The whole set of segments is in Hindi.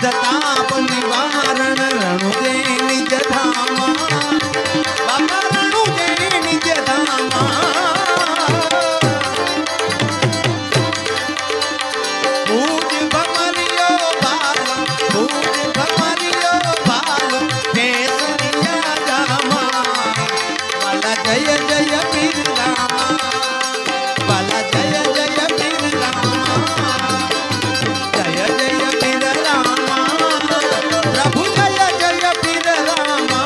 विविध ताप निवारण रणुजे निज धामा बाबा रणुजे निज धामा पूज भमरियो बालो पूज भमरियो बालो केसरिया जामा बाला जय जय पीर रामा बाला जय जय पीर रामा जय जय पीर रामा प्रभु जय जय पीर रामा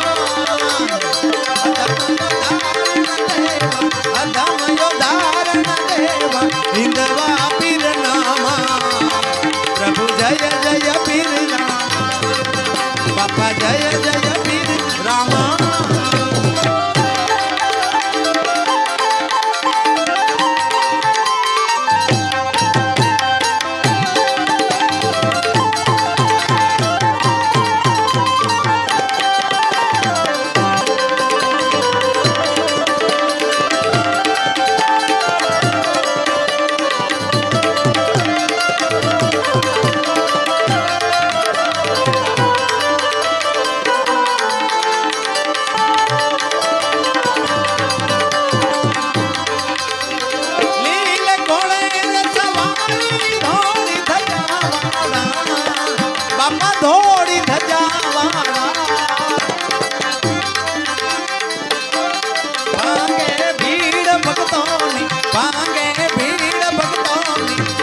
अधम यो धारण देवा हिंदवा पीर नामा प्रभु जय जय पीर रामा बापा जय जय पीर रामा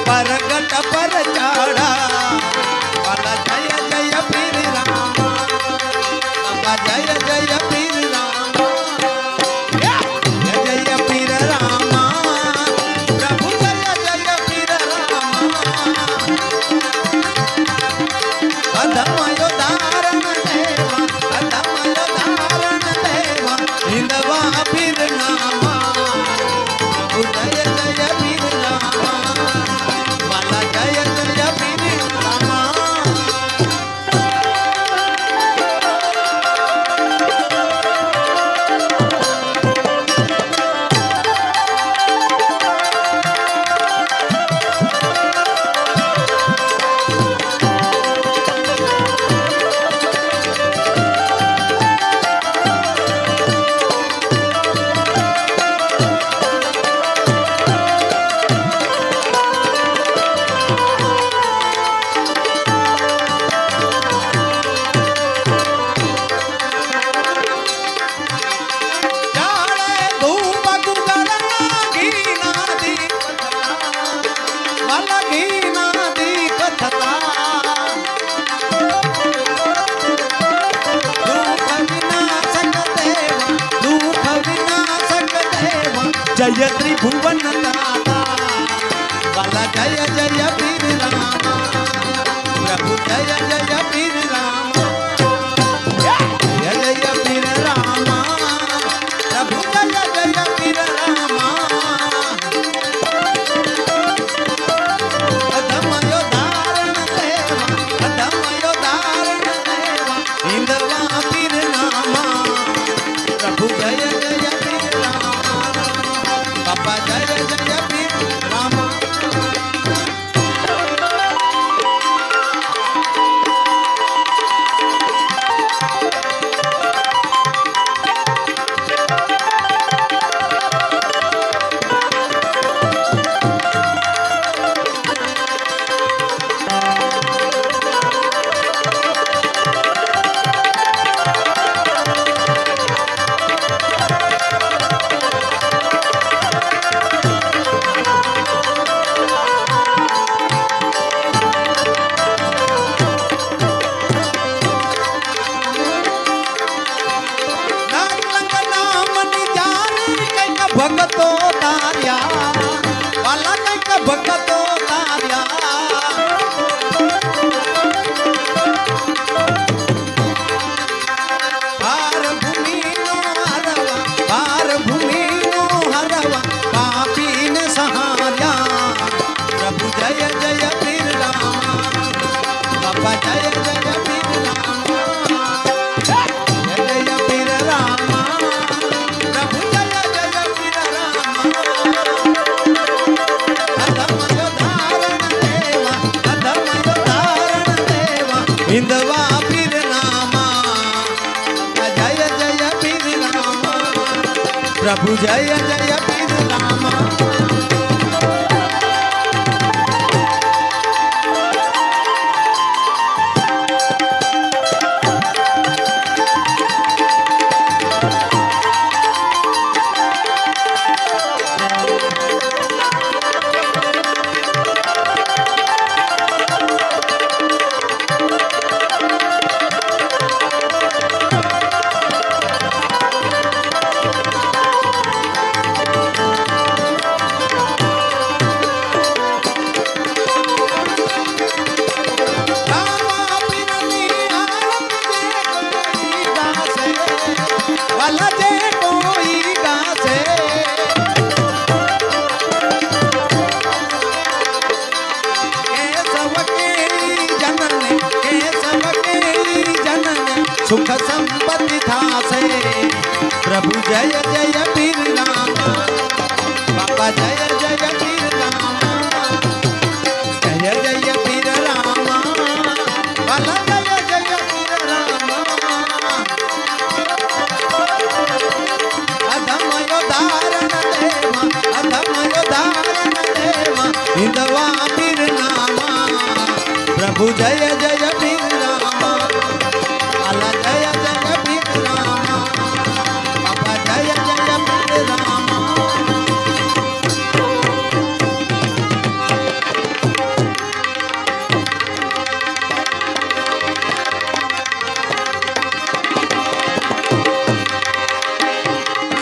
परगट पर चढ़ा बाला जय जय पीर रामा बाबा जय जय पीर रामा जय जय पीर रामा प्रभु जय जय पीर रामा अधम यो धारण देवा अधम यो धारण देवा हिंदवा पीर नामा प्रभु जय जय पीर रामा जय जय पीर रामा जय त्रिभुवन दाता बाला जय जय पीर रामा प्रभु जय जय पीर रामा जय जय पीर रामा प्रभु जय जय पीर रामा अधम यो धारण देवा अधम यो धारण देवा हिंदवा पीर नामा प्रभु जय जय पीर रामा बाबा जय जय हिंदवा पीर रामा जय जय पीर रामा प्रभु जय जय पीर रामा सुख संपत्ति था से प्रभु जय जय पीर रामा बाबा जय जय पीर रामा जय जय पीर रामा बाला जय जय पीर रामा अधमयो धारण देवा हिंदवा पीर रामा प्रभु जय जय पीर रामा जय जय पीर रामा बाबा जय जय पीर रामा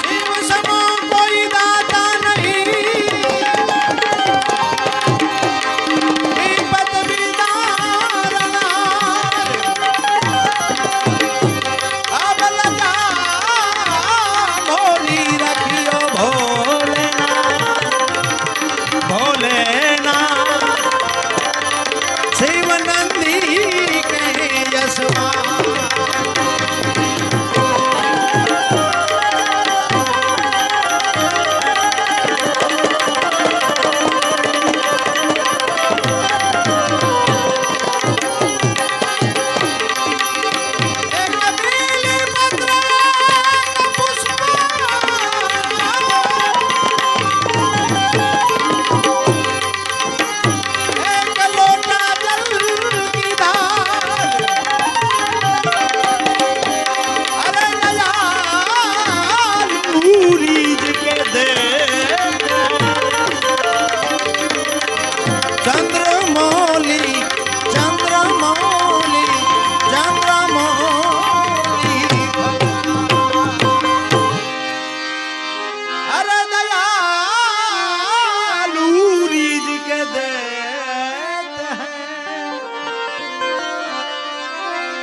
शिव समो कोई दाता नहीं विपद विदारना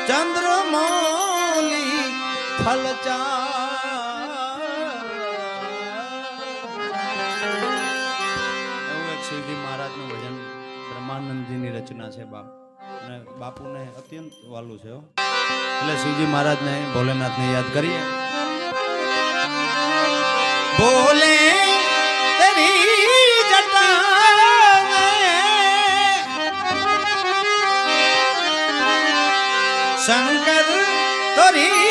चंद्रमौली फलचा શિવજી મહારાજનું ભજન બ્રહ્માનંદજીની રચના છે બાપ અને બાપુને અત્યંત વાલું છે એટલે શિવજી મહારાજને ભોલેનાથને યાદ કરીએ બોલે તેરી જટા શંકર તોરી